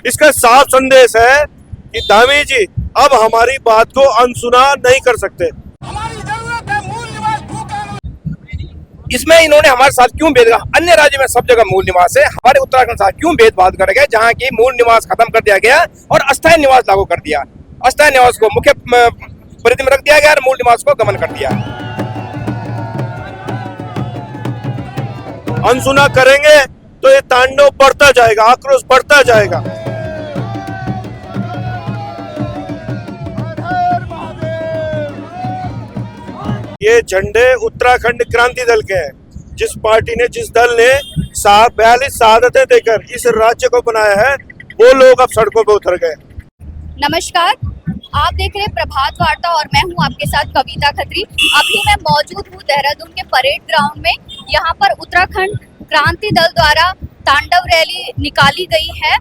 इसका साफ संदेश है कि धामी जी अब हमारी बात को अनसुना नहीं कर सकते। हमारी जरूरत है मूल निवास भू कानून। इसमें इन्होंने हमारे साथ क्यों भेदभाव, अन्य राज्य में सब जगह मूल निवास है, हमारे उत्तराखंड साथ क्यों भेदभाव कर गए, जहाँ की मूल निवास खत्म कर दिया गया और अस्थायी निवास लागू कर दिया। अस्थायी निवास को मुख्य परिधि में रख दिया गया और मूल निवास को गमन कर दिया। अनसुना करेंगे तो ये तांडव बढ़ता जाएगा, आक्रोश बढ़ता जाएगा। ये झंडे उत्तराखंड क्रांति दल के हैं, जिस पार्टी ने, जिस दल ने 42 शहादतें देकर इस राज्य को बनाया है, वो लोग अब सड़कों पे उतर गए। नमस्कार, आप देख रहे हैं प्रभात वार्ता और मैं हूं आपके साथ कविता खत्री। अभी मैं मौजूद हूं देहरादून के परेड ग्राउंड में। यहां पर उत्तराखंड क्रांति दल द्वारा तांडव रैली निकाली गई है।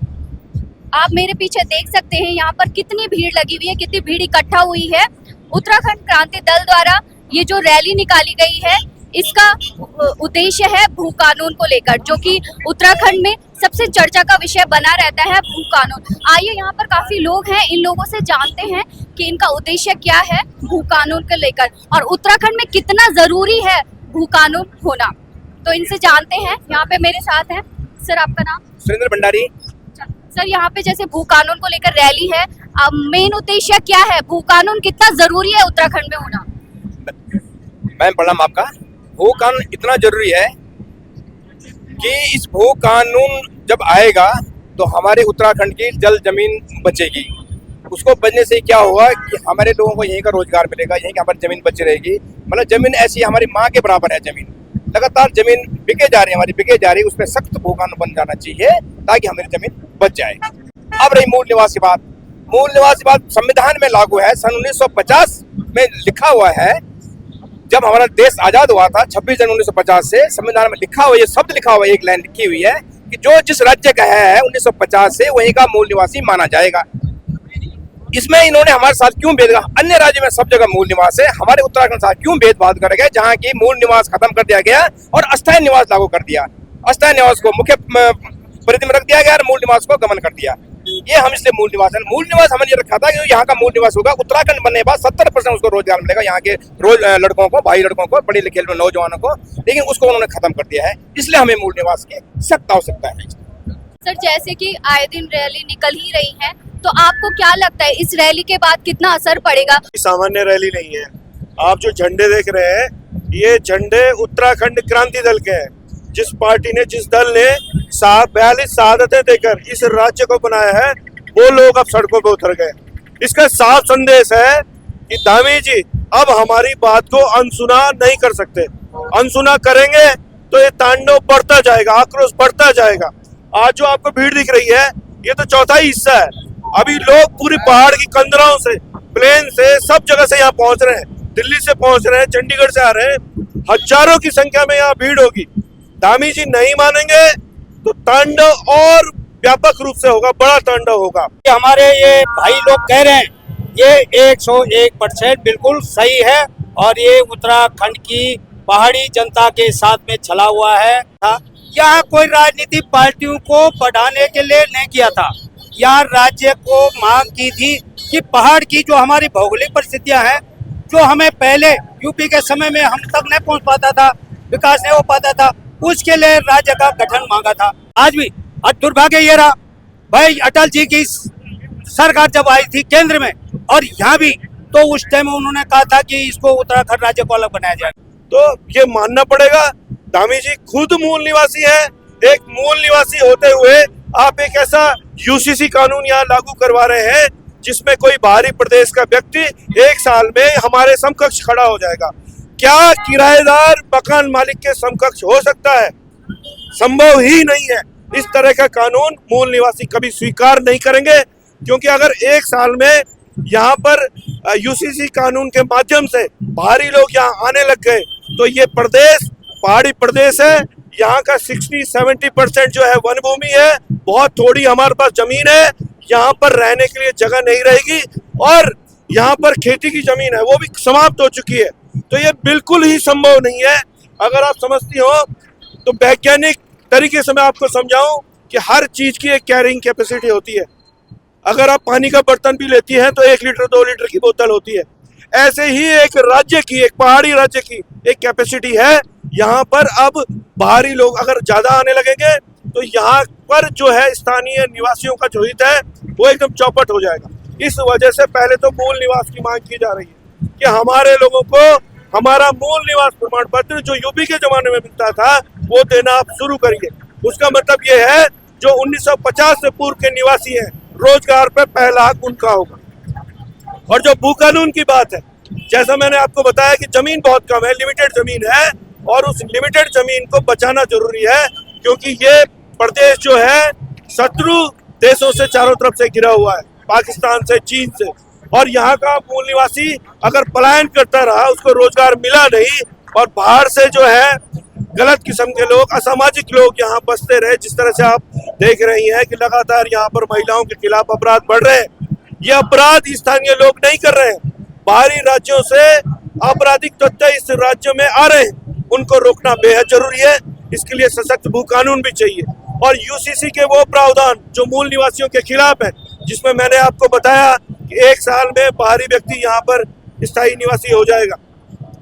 आप मेरे पीछे देख सकते हैं यहाँ पर कितनी भीड़ लगी हुई है, कितनी भीड़ इकट्ठा हुई है। उत्तराखंड क्रांति दल द्वारा ये जो रैली निकाली गई है, इसका उद्देश्य है भू कानून को लेकर, जो कि उत्तराखंड में सबसे चर्चा का विषय बना रहता है, भू कानून। आइए, यहाँ पर काफी लोग हैं, इन लोगों से जानते हैं कि इनका उद्देश्य क्या है भू कानून को लेकर और उत्तराखंड में कितना जरूरी है भू कानून होना। तो इनसे जानते हैं। यहाँ पे मेरे साथ है सर, आपका नाम? सुरेंद्र भंडारी। सर, यहाँ पे जैसे भू कानून को लेकर रैली है, मेन उद्देश्य क्या है? भू कानून कितना जरूरी है उत्तराखंड में होना? मैम प्रणाम आपका। भू कानून इतना जरूरी है कि इस भू कानून जब आएगा तो हमारे उत्तराखंड की जल जमीन बचेगी। उसको बचने से क्या होगा कि हमारे लोगों को यहीं का रोजगार मिलेगा, यहीं की हमारी जमीन बची रहेगी। मतलब जमीन ऐसी हमारी माँ के बराबर है। जमीन लगातार जमीन बिके जा रही है, हमारी बिके जा रही है। उस पर सख्त भू कानून बन जाना चाहिए ताकि हमारी जमीन बच जाए। अब रही मूल निवास की बात। मूल निवास की बात संविधान में लागू है। सन 1950 में लिखा हुआ है, जब हमारा देश आजाद हुआ था 26 जनवरी 1950 से, संविधान में लिखा हुआ, ये शब्द लिखा हुआ, एक लाइन लिखी हुई है कि जो जिस राज्य का है 1950 से वहीं का मूल निवासी माना जाएगा। इसमें इन्होंने हमारे साथ क्यों भेदभाव, अन्य राज्य में सब जगह मूल निवास है, हमारे उत्तराखंड साथ क्यों भेदभाव कर गए, जहाँ की मूल निवास खत्म कर दिया गया और अस्थायी निवास लागू कर दिया। अस्थायी निवास को मुख्य परिधि में रख दिया गया और मूल निवास को गमन कर दिया। ये हम इसलिए मूल निवास हमने ये रखा था कि यहाँ का मूल निवास होगा। उत्तराखंड बनने के बाद 70% उसको रोजगार मिलेगा, यहाँ के रोज लड़कों को, भाई लड़कों को, पढ़े लिखे नौजवानों को, लेकिन उसको उन्होंने खत्म कर दिया है। इसलिए हमें मूल निवास की सख्त आवश्यकता है। सर, जैसे कि आए दिन रैली निकल ही रही है, तो आपको क्या लगता है इस रैली के बाद कितना असर पड़ेगा? सामान्य रैली नहीं है। आप जो झंडे देख रहे हैं, ये झंडे उत्तराखंड क्रांति दल के हैं, जिस पार्टी ने, जिस दल ने 42 शहादतें देकर इस राज्य को बनाया है, वो लोग अब सड़कों पे उतर गए। इसका साफ संदेश है कि धामी जी अब हमारी बात को अनसुना नहीं कर सकते। अनसुना करेंगे तो ये तांडव बढ़ता जाएगा, आक्रोश बढ़ता जाएगा। आज जो आपको भीड़ दिख रही है, ये तो चौथा ही हिस्सा है। अभी लोग पूरी पहाड़ की कंदराओं से, प्लेन से, सब जगह से यहाँ पहुंच रहे हैं। दिल्ली से पहुंच रहे हैं, चंडीगढ़ से आ रहे हैं, हजारों की संख्या में यहाँ भीड़ होगी। धामी जी नहीं मानेंगे तो तांडव और व्यापक रूप से होगा, बड़ा तांडव होगा। हमारे ये भाई लोग कह रहे हैं ये 101% बिल्कुल सही है और ये उत्तराखंड की पहाड़ी जनता के साथ में छला हुआ है। यहाँ कोई राजनीतिक पार्टियों को बढ़ाने के लिए नहीं किया था। यहाँ राज्य को मांग की थी कि पहाड़ की जो हमारी भौगोलिक परिस्थितियां हैं, जो हमें पहले यूपी के समय में हम तक नहीं पहुंच पाता था, विकास नहीं हो पाता था, उसके लिए राज्य का गठन मांगा था। आज भी दुर्भाग्य ये रहा भाई, अटल जी की सरकार जब आई थी केंद्र में और यहाँ भी, तो उस टाइम उन्होंने कहा था कि इसको उत्तराखंड राज्य को अलग बनाया जाए। तो ये मानना पड़ेगा, धामी जी खुद मूल निवासी है। एक मूल निवासी होते हुए आप एक ऐसा यूसीसी कानून यहाँ लागू करवा रहे हैं जिसमें कोई बाहरी प्रदेश का व्यक्ति 1 साल में हमारे समकक्ष खड़ा हो जाएगा। क्या किराएदार मकान मालिक के समकक्ष हो सकता है? संभव ही नहीं है। इस तरह का कानून मूल निवासी कभी स्वीकार नहीं करेंगे, क्योंकि अगर 1 साल में यहाँ पर यूसीसी कानून के माध्यम से बाहरी लोग यहाँ आने लग गए तो ये प्रदेश पहाड़ी प्रदेश है। यहाँ का 60-70% जो है वन भूमि है, बहुत थोड़ी हमारे पास जमीन है। यहाँ पर रहने के लिए जगह नहीं रहेगी और यहाँ पर खेती की जमीन है वो भी समाप्त हो चुकी है। तो ये बिल्कुल ही संभव नहीं है। अगर आप समझती हो तो वैज्ञानिक तरीके से मैं आपको समझाऊं कि हर चीज की एक कैरिंग कैपेसिटी होती है। अगर आप पानी का बर्तन भी लेती हैं तो 1 लीटर 2 लीटर की बोतल होती है। ऐसे ही एक राज्य की, एक पहाड़ी राज्य की एक कैपेसिटी है। यहाँ पर अब बाहरी लोग अगर ज्यादा आने लगेंगे तो यहाँ पर जो है स्थानीय निवासियों का जो हित है वो एकदम चौपट हो जाएगा। इस वजह से पहले तो मूल निवास की मांग की जा रही है कि हमारे लोगों को हमारा मूल निवास प्रमाण पत्र जो यूपी के जमाने में मिलता था वो देना आप शुरू करिए। उसका मतलब ये है जो 1950 से पूर्व के निवासी हैं, रोजगार पे पहला हक उनका होगा। और जो भू कानून की बात है, जैसा मैंने आपको बताया कि जमीन बहुत कम है, लिमिटेड जमीन है, और उस लिमिटेड जमीन को बचाना जरूरी है क्योंकि ये प्रदेश जो है शत्रु देशों से चारों तरफ से घिरा हुआ है, पाकिस्तान से, चीन से। और यहाँ का मूल निवासी अगर पलायन करता रहा, उसको रोजगार मिला नहीं और बाहर से जो है गलत किस्म के लोग, असामाजिक लोग यहाँ बसते रहे, जिस तरह से आप देख रही हैं कि लगातार यहाँ पर महिलाओं के खिलाफ अपराध बढ़ रहे हैं। ये अपराध स्थानीय लोग नहीं कर रहे हैं, बाहरी राज्यों से आपराधिक तत्व इस राज्य में आ रहे हैं, उनको रोकना बेहद जरूरी है। इसके लिए सशक्त भू कानून भी चाहिए और यूसीसी के वो प्रावधान जो मूल निवासियों के खिलाफ है, जिसमें मैंने आपको बताया कि 1 साल में बाहरी व्यक्ति यहाँ पर स्थायी निवासी हो जाएगा।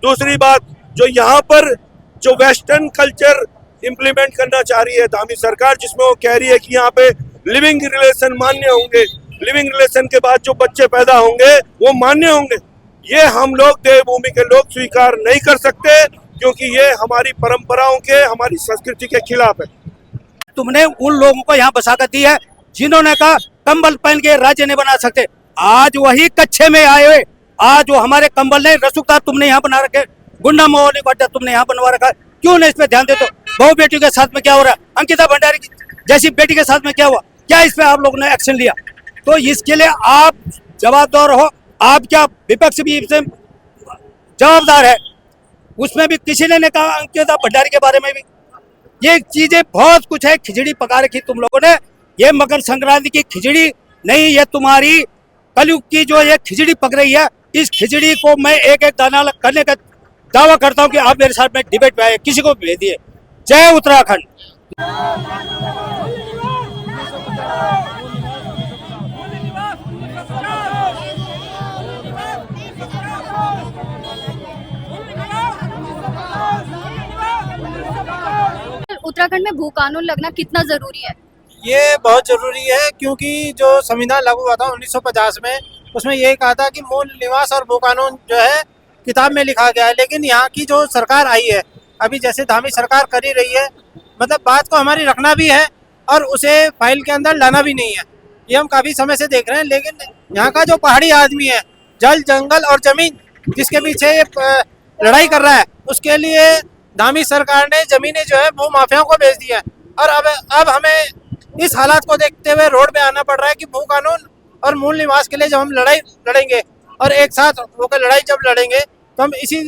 दूसरी बात, जो यहाँ पर जो वेस्टर्न कल्चर इम्प्लीमेंट करना चाह रही है धामी सरकार, जिसमें वो कह रही है कि यहाँ पे लिविंग रिलेशन मान्य होंगे, लिविंग रिलेशन के बाद जो बच्चे पैदा होंगे वो मान्य होंगे, ये हम लोग देवभूमि के लोग स्वीकार नहीं कर सकते क्योंकि ये हमारी परंपराओं के, हमारी संस्कृति के खिलाफ है। तुमने उन लोगों को यहाँ बसा कर दी है जिन्होंने कहा कंबल पहन के राज्य नहीं बना सकते। आज वही कच्चे में आए हुए, आज वो हमारे कंबल नहीं, रसूखदार तुमने यहाँ बना रखे, गुंडा महोली को अड्डा तुमने यहाँ बनवा रखा है। क्यों नहीं इस पे ध्यान देते हो? बहू बेटी के साथ में क्या हो रहा है? अंकिता भंडारी जैसी बेटी के साथ में क्या हुआ? क्या इस पे आप लोगों ने एक्शन लिया? तो इसके लिए आप जवाबदार हो। आप क्या विपक्ष भी इससे जवाबदार है? उसमें भी किसी ने कहा अंकिता भंडारी के बारे में भी ये चीजें बहुत कुछ है। खिचड़ी पका रखी तुम लोगों ने। ये मकर संक्रांति की खिचड़ी नहीं, ये तुम्हारी कलयुग की जो ये खिचड़ी पक रही है। इस खिचड़ी को मैं एक एक दाना करने का दावा करता हूं कि आप मेरे साथ में डिबेट में आए, किसी को भेज दिए। जय उत्तराखंड। उत्तराखंड में भू कानून लगना कितना जरूरी है? ये बहुत जरूरी है क्योंकि जो संविधान लागू हुआ था 1950 में, उसमें ये कहा था कि मूल निवास और भू कानून जो है किताब में लिखा गया है। लेकिन यहाँ की जो सरकार आई है अभी, जैसे धामी सरकार कर ही रही है, मतलब बात को हमारी रखना भी है और उसे फाइल के अंदर लाना भी नहीं है। ये हम काफी समय से देख रहे हैं। लेकिन यहाँ का जो पहाड़ी आदमी है, जल जंगल और जमीन जिसके पीछे ये लड़ाई कर रहा है, उसके लिए धामी सरकार ने जमीनें जो है भू माफियाओं को बेच दी है। और अब हमें इस हालात को देखते हुए रोड पे आना पड़ रहा है कि भू कानून और मूल निवास के लिए जब हम लड़ाई लड़ेंगे और एक साथ होकर लड़ाई जब लड़ेंगे तो हम इसी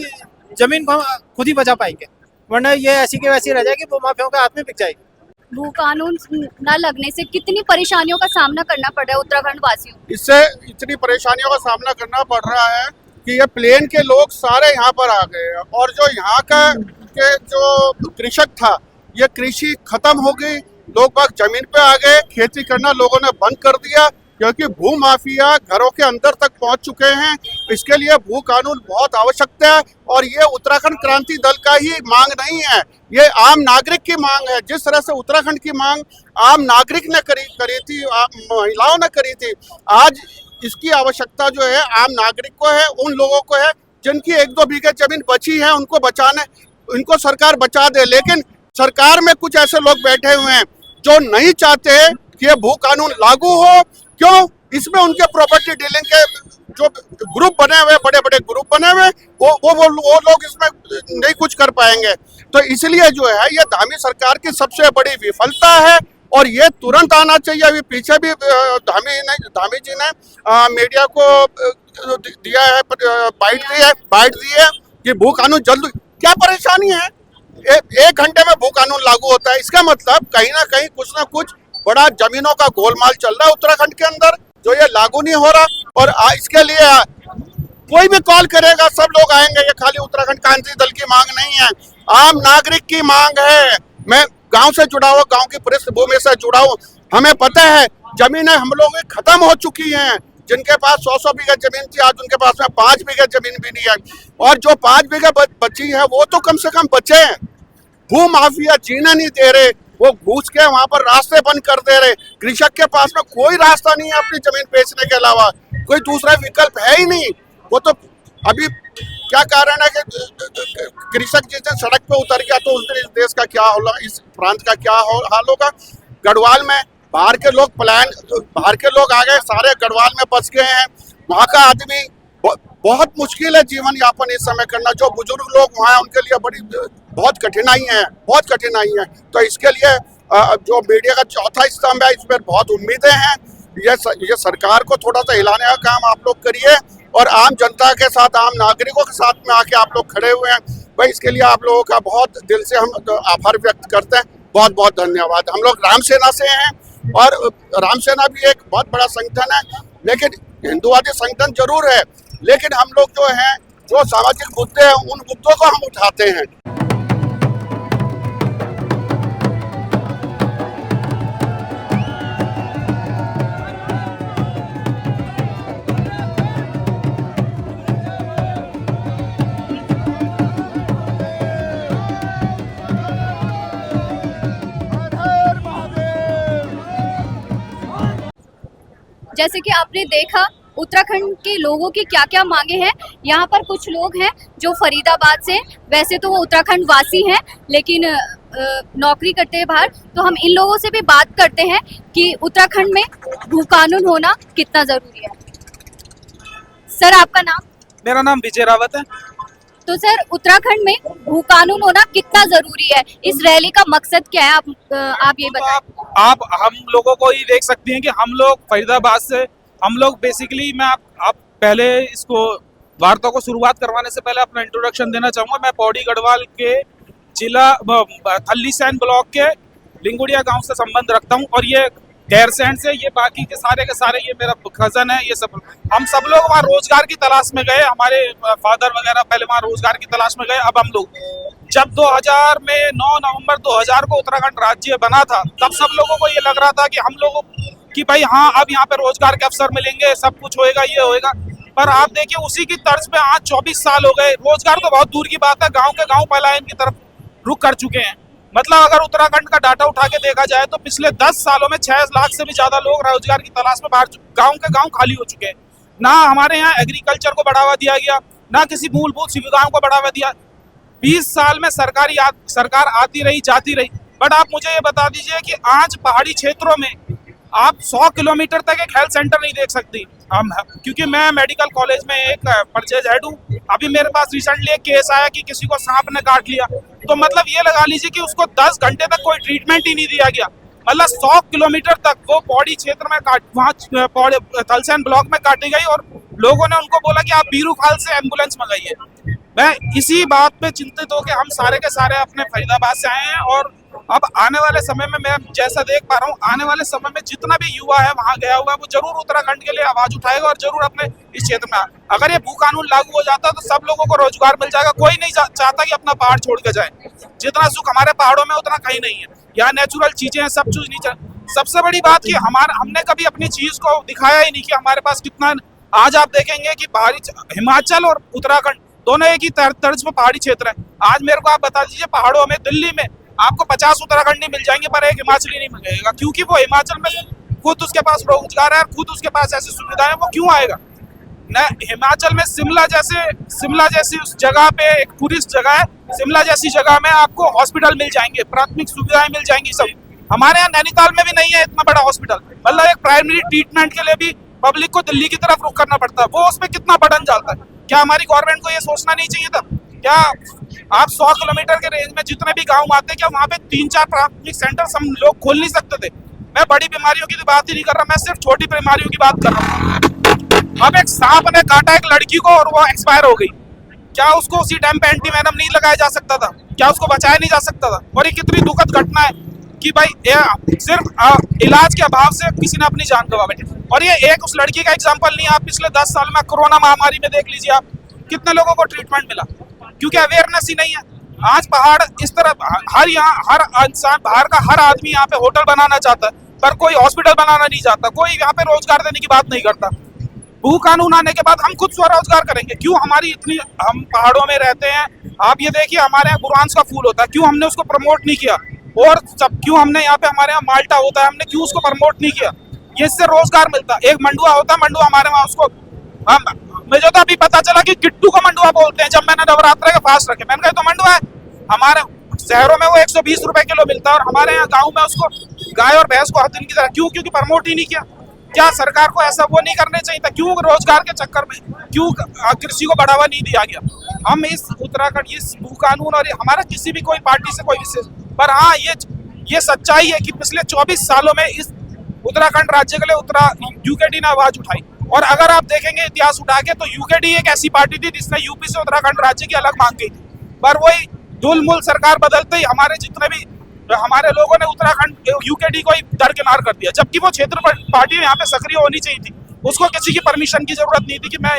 जमीन को हम खुद ही बचा पाएंगे, वरना ये ऐसी की वैसी रह जाएगी, भू माफियाओं के हाथ में बिक जाएगी। भू कानून न लगने से कितनी परेशानियों का सामना करना पड़ रहा है उत्तराखंड वासियों? इससे इतनी परेशानियों का सामना करना पड़ रहा है कि ये प्लेन के लोग सारे यहाँ पर आ गए हैं और जो यहाँ का के जो कृषक था, ये कृषि खत्म हो गई। लोग बाग जमीन पे आ गए, खेती करना लोगों ने बंद कर दिया क्योंकि भू माफिया घरों के अंदर तक पहुंच चुके हैं। इसके लिए भू कानून बहुत आवश्यकता है और ये उत्तराखंड क्रांति दल का ही मांग नहीं है, ये आम नागरिक की मांग है। जिस तरह से उत्तराखंड की मांग आम नागरिक ने करी थी, महिलाओं ने करी थी, आज इसकी आवश्यकता जो है आम नागरिक को है, उन लोगों को है जिनकी 1-2 बीघे जमीन बची है, उनको बचाने, इनको सरकार बचा दे। लेकिन सरकार में कुछ ऐसे लोग बैठे हुए हैं जो नहीं चाहते कि ये भू कानून लागू हो। क्यों? इसमें उनके प्रॉपर्टी डीलिंग के जो ग्रुप बने हुए, बड़े बड़े ग्रुप बने हुए, वो लोग इसमें नहीं कुछ कर पाएंगे। तो इसलिए जो है ये धामी सरकार की सबसे बड़ी विफलता है और ये तुरंत आना चाहिए। अभी पीछे भी धामी जी ने मीडिया को दिया है, बाइट दी है कि भू कानून जल्द। क्या परेशानी है? 1 घंटे में भू कानून लागू होता है। इसका मतलब कहीं ना कहीं कुछ ना कुछ बड़ा जमीनों का गोलमाल चल रहा है उत्तराखंड के अंदर, जो ये लागू नहीं हो रहा। और इसके लिए कोई भी कॉल करेगा सब लोग आएंगे। ये खाली उत्तराखंड क्रांति दल की मांग नहीं है, आम नागरिक की मांग है। मैं गांव से जुड़ा हुआ, गांव की पृष्ठभूमि से जुड़ा हुआ। हमें पता है जमीनें हम लोगों की खत्म हो चुकी हैं। जिनके पास 100 बीघा जमीन थी, आज उनके पास में 5 बीघा जमीन भी नहीं है। और जो 5 बीघा बची है वो तो कम से कम बचे हैं। भू माफिया जीना नहीं दे रहे, वो घुस के वहां पर रास्ते बंद कर दे रहे। कृषक के पास में कोई रास्ता नहीं है अपनी जमीन बेचने के अलावा, कोई दूसरा विकल्प है ही नहीं। वो तो अभी क्या कारण है कि कृषक जिस दिन सड़क पे उतर गया तो उस दिन इस देश का क्या होगा, इस प्रांत का क्या हाल होगा। गढ़वाल में बाहर के लोग आ गए, सारे गढ़वाल में बस गए हैं। वहाँ का आदमी बहुत मुश्किल है जीवन यापन इस समय करना। जो बुजुर्ग लोग वहाँ हैं उनके लिए बहुत कठिनाई है। तो इसके लिए जो मीडिया का चौथा स्तंभ है, इस पर बहुत उम्मीदें हैं। ये सरकार को थोड़ा सा हिलाने का काम आप लोग करिए और आम जनता के साथ, आम नागरिकों के साथ में आके आप लोग खड़े हुए हैं भाई। इसके लिए आप लोगों का बहुत दिल से हम आभार व्यक्त करते हैं। बहुत बहुत धन्यवाद। हम लोग राम सेना से हैं और राम सेना भी एक बहुत बड़ा संगठन है, लेकिन हिंदुवादी संगठन जरूर है, लेकिन हम लोग जो हैं, जो सामाजिक मुद्दे हैं उन मुद्दों को हम उठाते हैं। जैसे कि आपने देखा उत्तराखंड के लोगों की क्या क्या मांगे हैं। यहाँ पर कुछ लोग हैं जो फरीदाबाद से, वैसे तो वो उत्तराखंड वासी हैं लेकिन नौकरी करते हैं बाहर। तो हम इन लोगों से भी बात करते हैं कि उत्तराखंड में भू कानून होना कितना जरूरी है। सर, आपका नाम? मेरा नाम विजय रावत है। तो सर, उत्तराखंड में भू कानून होना कितना जरूरी है? इस रैली का मकसद क्या है, आप ये बताएं। आप हम लोगों को ही देख सकती हैं कि हम लोग फरीदाबाद से, हम लोग बेसिकली, मैं आप पहले इसको वार्ता को शुरुआत करवाने से पहले अपना इंट्रोडक्शन देना चाहूँगा। मैं पौड़ी गढ़वाल के जिला थल्लीसैंण ब्लॉक के लिंगुड़िया गांव से संबंध रखता हूँ और ये गैरसैंण से, ये बाकी के सारे ये मेरा कजन है। ये सब हम सब लोग वहाँ रोजगार की तलाश में गए। हमारे फादर वगैरह पहले वहाँ रोजगार की तलाश में गए। अब हम लोग जब 2000 में 9 नवंबर 2000 को उत्तराखंड राज्य बना था, तब सब लोगों को ये लग रहा था कि हम लोगों कि भाई हाँ, अब यहाँ पे रोजगार के अवसर मिलेंगे, सब कुछ होएगा, ये होएगा। पर आप देखिए उसी की तर्ज पे आज 24 साल हो गए। रोजगार तो बहुत दूर की बात है, गाँव के गाँव पलायन की तरफ रुख कर चुके हैं। मतलब अगर उत्तराखंड का डाटा उठा के देखा जाए तो पिछले 10 सालों में 6 लाख से भी ज्यादा लोग रोजगार की तलाश में बाहर, गांव के गांव खाली हो चुके हैं। ना हमारे यहाँ एग्रीकल्चर को बढ़ावा दिया गया, ना किसी मूलभूत सुविधाओं को बढ़ावा दिया। 20 साल में सरकार आती रही, जाती रही। बट आप मुझे ये बता दीजिए कि आज पहाड़ी क्षेत्रों में आप 100 किलोमीटर तक एक हेल्थ सेंटर नहीं देख सकती। क्योंकि मैं मेडिकल कॉलेज में एक परचेज हेड हूँ। अभी मेरे पास रिसेंटली एक केस आया कि किसी को सांप ने काट लिया, तो मतलब ये लगा लीजिए कि उसको 10 घंटे तक कोई ट्रीटमेंट ही नहीं दिया गया। मतलब 100 किलोमीटर तक वो पौड़ी क्षेत्र में वहाँ थलसैन ब्लॉक में काटी गई और लोगों ने उनको बोला कि आप बीरूखाल से एम्बुलेंस मंगाइए। मैं इसी बात पे चिंतित हो के हम सारे के सारे अपने फरीदाबाद से आए हैं। और अब आने वाले समय में मैं जैसा देख पा रहा हूँ, आने वाले समय में जितना भी युवा है वहाँ गया हुआ है, वो जरूर उत्तराखंड के लिए आवाज उठाएगा और जरूर अपने इस क्षेत्र में। अगर ये भू कानून लागू हो जाता तो सब लोगों को रोजगार मिल जाएगा। कोई नहीं चाहता कि अपना पहाड़ छोड़ के जाए। जितना सुख हमारे पहाड़ों में उतना कहीं नहीं है। यहाँ नेचुरल चीजें हैं, सब चीज नहीं। सबसे बड़ी बात कि हमने कभी अपनी चीज को दिखाया ही नहीं कि हमारे पास कितना। आज आप देखेंगे कि हिमाचल और उत्तराखंड दोनों एक ही तर्ज पर पहाड़ी क्षेत्र है। आज मेरे को आप बता दीजिए, पहाड़ों में दिल्ली में आपको 50 उत्तराखंडी मिल जाएंगे पर एक हिमाचली नहीं मिलेगा, क्योंकि वो हिमाचल में खुद उसके पास रोजगार है, खुद उसके पास ऐसी सुविधाएं, वो क्यों आएगा? न हिमाचल में शिमला जैसी उस जगह पे एक टूरिस्ट जगह है, शिमला जैसी जगह में आपको हॉस्पिटल मिल जाएंगे, प्राथमिक सुविधाएं मिल जाएंगी सब। हमारे यहाँ नैनीताल में भी नहीं है इतना बड़ा हॉस्पिटल। मतलब एक प्राइमरी ट्रीटमेंट के लिए भी पब्लिक को दिल्ली की तरफ रुख करना पड़ता है। वो उसमें कितना बर्डन जाता है। क्या हमारी गवर्नमेंट को ये सोचना नहीं चाहिए था? क्या आप 100 किलोमीटर के रेंज में जितने भी गांव आते, क्या वहाँ पे 3-4 प्राथमिक सेंटर हम लोग खोल नहीं सकते थे? मैं बड़ी बीमारियों की तो बात ही नहीं कर रहा, मैं सिर्फ छोटी बीमारियों की बात कर रहा हूँ। अब एक सांप ने काटा एक लड़की को और वो एक्सपायर हो गई, क्या उसको उसी टाइम पे एंटीवेनम नहीं लगाया जा सकता था? क्या उसको बचाया नहीं जा सकता था? और ये कितनी दुखद घटना है कि भाई सिर्फ इलाज के अभाव से किसी ने अपनी जान गंवा बैठे। और ये एक उस लड़की का एग्जाम्पल नहीं है। आप पिछले 10 साल में कोरोना महामारी में देख लीजिए, आप कितने लोगों को ट्रीटमेंट मिला, क्योंकि अवेयरनेस ही नहीं है। आज पहाड़ इस तरह हर इंसान, बाहर का हर आदमी यहाँ पे होटल बनाना चाहता है, पर कोई हॉस्पिटल बनाना नहीं चाहता, कोई यहाँ पे रोजगार देने की बात नहीं करता। भू कानून आने के बाद हम खुद स्वरोजगार करेंगे। क्यों हमारी इतनी, हम पहाड़ों में रहते हैं, आप ये देखिए हमारे यहाँ बुरांस का फूल होता है, क्यों हमने उसको प्रमोट नहीं किया? और सब क्यों हमने यहाँ पे, हमारे यहाँ माल्टा होता है, हमने क्यों उसको प्रमोट नहीं किया? ये इससे रोजगार मिलता। एक मंडुआ होता है, मंडुआ हमारे वहाँ उसको मुझे तो अभी पता चला कि गिट्टू को मंडुआ बोलते हैं। जब मैंने नवरात्र के फास्ट रखे, मैंने कहा तो मंडुआ है। हमारे शहरों में वो 120 रुपए किलो मिलता है और हमारे यहाँ गाँव में उसको गाय और भैंस को हर दिन की तरह, क्यों? क्योंकि प्रमोट ही नहीं किया। क्या सरकार को ऐसा वो नहीं करने चाहिए था? क्यों रोजगार के चक्कर में क्यों कृषि को बढ़ावा नहीं दिया गया? हम इस उत्तराखंड, इस भू कानून और हमारा किसी भी कोई पार्टी से कोई विशेष, पर हाँ ये सच्चाई है कि पिछले 24 सालों में इस उत्तराखंड राज्य के लिए यूकेडी ने आवाज उठाई। और अगर आप देखेंगे इतिहास उठा के, तो यूकेडी एक ऐसी पार्टी थी जिसने यूपी से उत्तराखंड राज्य की अलग मांग की थी, पर वही धूल-मूल सरकार बदलते ही हमारे जितने भी हमारे लोगों ने उत्तराखंड यूकेडी को ही दरकिनार कर दिया। जबकि वो क्षेत्र पार्टी यहाँ पे सक्रिय होनी चाहिए थी, उसको किसी की परमिशन की जरूरत नहीं थी कि मैं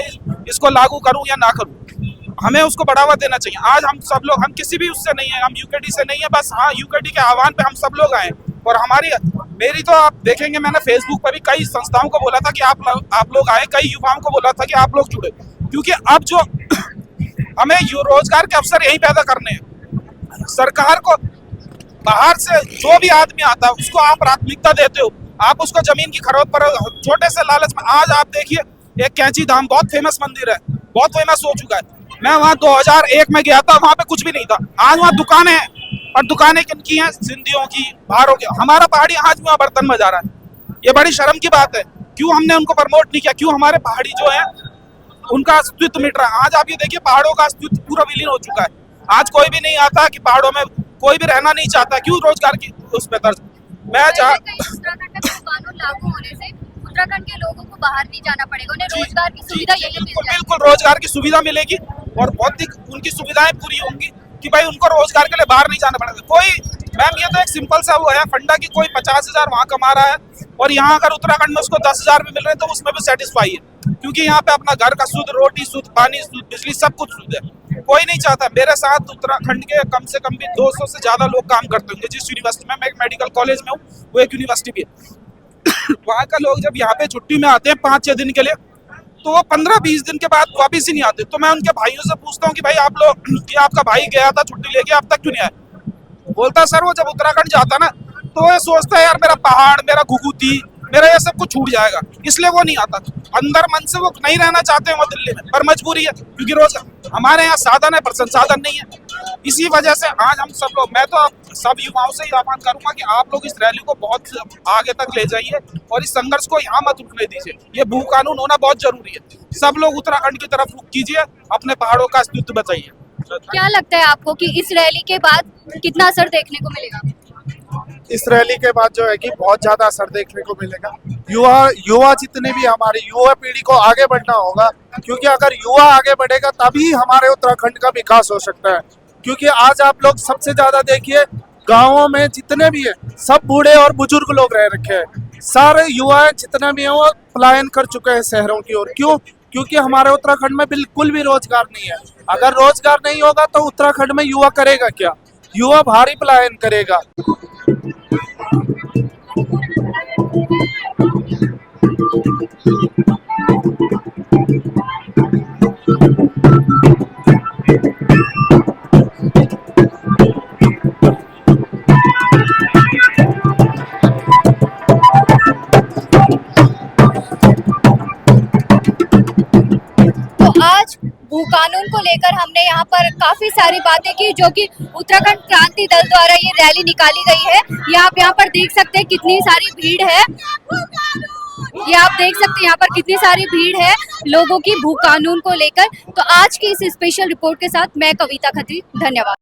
इसको लागू करूं या ना करूं। हमें उसको बढ़ावा देना चाहिए। आज हम सब लोग, हम किसी भी उससे नहीं है, हम यूकेडी से नहीं है, बस हाँ यूकेडी के आह्वान पे हम सब लोग आए। और मेरी तो आप देखेंगे, मैंने फेसबुक पर भी कई संस्थाओं को बोला था कि आप लोग आए, कई युवाओं को बोला था कि आप लोग जुड़े, क्योंकि अब जो हमें रोजगार के अवसर यही पैदा करने हैं। सरकार को बाहर से जो भी आदमी आता है उसको आप प्राथमिकता देते हो, आप उसको जमीन की खरीद पर छोटे से लालच में। आज आप देखिए, एक कैंची धाम बहुत फेमस मंदिर है, बहुत फेमस हो चुका है। मैं वहाँ 2001 में गया था, वहाँ पे कुछ भी नहीं था। आज वहाँ दुकानें हैं, और दुकानें किनकी हैं? सिंधियों की, बाहरों की। हमारा पहाड़ी आज वहाँ बर्तन बजा रहा है, ये बड़ी शर्म की बात है। क्यों हमने उनको प्रमोट नहीं किया? क्यों हमारे पहाड़ी जो है उनका अस्तित्व मिट रहा है? आज आप ये देखिए, पहाड़ों का अस्तित्व पूरा विलीन हो चुका है। आज कोई भी नहीं आता कि पहाड़ों में कोई भी रहना नहीं चाहता। क्यों? रोजगार की उस पे तर्ज। उत्तराखंड का कानून लागू होने से उत्तराखंड के लोगों को बाहर नहीं जाना पड़ेगा, उन्हें रोजगार की सुविधा यही मिल जाएगी। बिल्कुल रोजगार की सुविधा मिलेगी और भौतिक उनकी सुविधाएं पूरी होंगी कि भाई उनको रोजगार के लिए बाहर नहीं जाना पड़ेगा। कोई मैम, ये तो एक सिंपल सा वो है फंडा कि कोई 50,000 वहाँ कमा रहा है और यहाँ अगर उत्तराखंड में उसको 10,000 में मिल रहे हैं तो उसमें भी सेटिस्फाई है, क्योंकि यहाँ पे अपना घर का शुद्ध रोटी, शुद्ध पानी, शुद्ध बिजली, सब कुछ शुद्ध है। कोई नहीं चाहता। मेरे साथ उत्तराखंड के कम से कम भी 200 से ज्यादा लोग काम करते होंगे। जिस यूनिवर्सिटी में, मैं एक मेडिकल कॉलेज में हूँ, वो एक यूनिवर्सिटी भी है। वहाँ का लोग जब यहाँ पे छुट्टी में आते हैं 5-6 दिन के लिए, तो वो 15-20 दिन के बाद वापिस ही नहीं आते। तो मैं उनके भाइयों से पूछता हूँ कि भाई आप लोग, कि आपका भाई गया था छुट्टी लेके, अब तक क्यों नहीं आया? बोलता सर वो जब उत्तराखंड जाता ना तो ये सोचता है यार मेरा पहाड़, मेरा घुघुती, मेरा ये सब कुछ छूट जाएगा, इसलिए वो नहीं आता। अंदर मन से वो नहीं रहना चाहते हैं वो दिल्ली में, पर मजबूरी है, क्योंकि रोज हमारे यहाँ साधन है पर संसाधन नहीं है। इसी वजह से आज हम सब लोग, मैं तो आप सब युवाओं से ही आह्वान करूंगा कि आप लोग इस रैली को बहुत आगे तक ले जाइए और इस संघर्ष को यहाँ मत रुकने दीजिए। ये भू कानून होना बहुत जरूरी है। सब लोग उत्तराखंड की तरफ रुख कीजिए, अपने पहाड़ों का अस्तित्व बचाइए। क्या लगता है आपको कि इस रैली के बाद कितना असर देखने को मिलेगा? इस रैली के बाद जो है कि बहुत ज्यादा असर देखने को मिलेगा। युवा जितने भी, हमारी युवा पीढ़ी को आगे बढ़ना होगा, क्योंकि अगर युवा आगे बढ़ेगा तभी हमारे उत्तराखंड का विकास हो सकता है। क्योंकि आज आप लोग सबसे ज्यादा देखिए, गाँवों में जितने भी है सब बूढ़े और बुजुर्ग लोग रह रखे हैं। सारे युवा जितने भी हैं वो पलायन कर चुके हैं शहरों की ओर। क्यों? क्योंकि हमारे उत्तराखंड में बिल्कुल भी रोजगार नहीं है। अगर रोजगार नहीं होगा तो उत्तराखंड में युवा करेगा क्या? युवा भारी पलायन करेगा। आज भू कानून को लेकर हमने यहाँ पर काफी सारी बातें की, जो कि उत्तराखंड क्रांति दल द्वारा ये रैली निकाली गई है। ये आप यहाँ पर देख सकते हैं कितनी सारी भीड़ है। ये आप देख सकते हैं यहाँ पर कितनी सारी भीड़ है लोगों की भू कानून को लेकर। तो आज की इस स्पेशल रिपोर्ट के साथ मैं कविता खत्री, धन्यवाद।